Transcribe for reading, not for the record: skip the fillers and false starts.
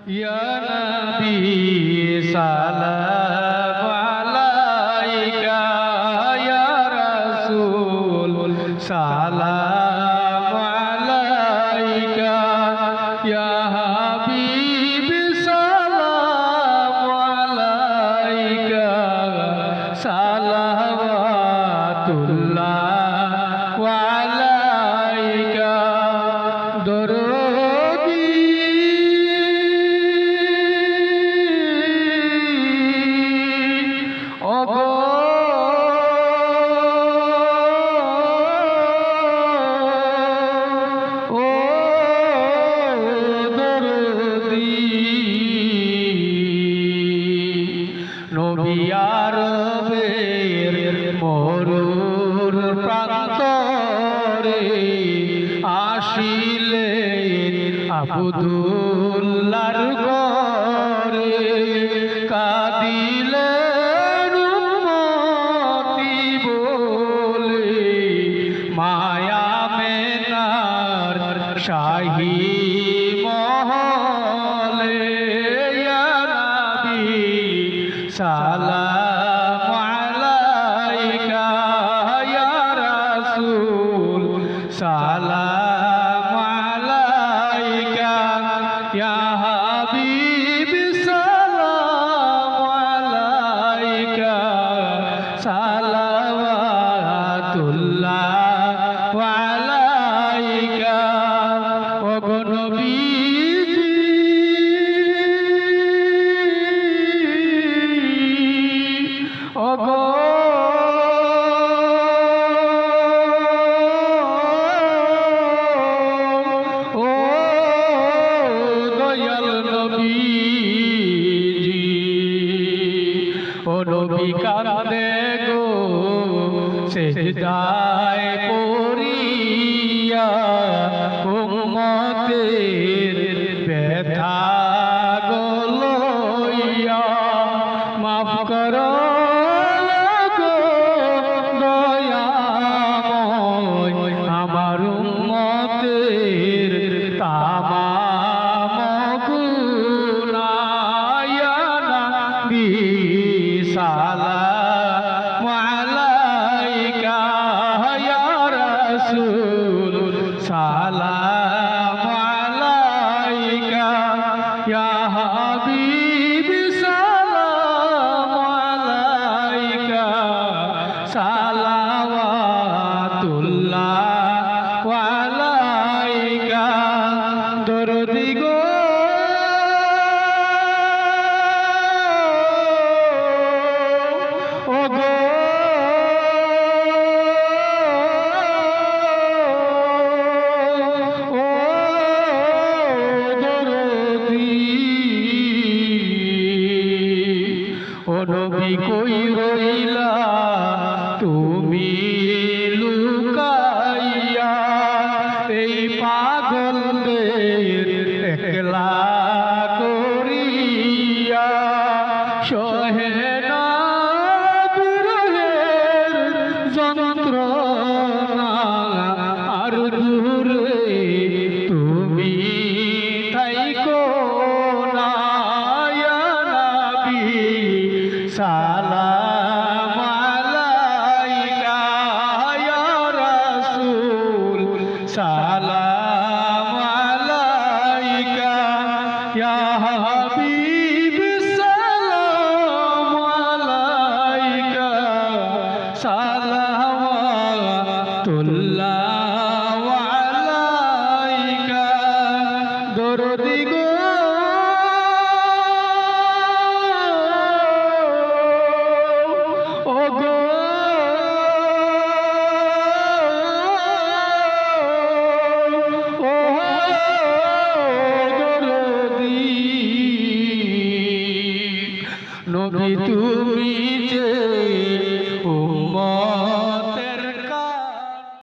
ইয়া নবী সালাম আলাইকা ইয়া রাসূল সালাম আলাইকা ইয়া হাবিব সালাম আলাইকা সালাওয়াতুল্লাহ আলাইকা দরুদি ওগো ও দরুদি নবী আরবের মরুর প্রান্তরে আসিলেন আবদুল্লাহর ঘরে কাঁদিলেন উম্মতি বলে মায়া মেনার শাহী মহলে ইয়া নবী সালাম আলাইকা ইয়া রাসূল সালাম আলাইকা ইয়া হাবিব সালাম আলাইকা সালাওয়াতুল্লাহ আলাইকা ওগো নবীজি ওগো ও দয়াল নবীজি ও নবী কাঁদে গো সিজদায় পড়িয়া উম্মতের ব্যথা গো লইয়া মাফ করো গো দয়াময় আমার উম্মতের তামাম গুনাহ ইয়া নবী সালাম আলাইকা ইয়া রাসূল সালাম আলাইকা ইয়া হাবিব সালাম আলাইকা সালাওয়াতুল্লাহ আলাইকা দরদি গো ওগো ও দরদি ও নবী কই রইলা তুমি লুকাইয়া এই পাগলদের একলা করিয়া সহে না বিরহের যন্ত্রণা আর দূরে তুমি থাইকো না ইয়া নবী সালাম আলাইকা ইয়া রাসূল সালাম আলাইকা ইয়া হাবিব সালাম আলাইকা সালাওয়াতুল্লাহ আলাইকা দরদি গো ওগো ও দরদি নবী তুমি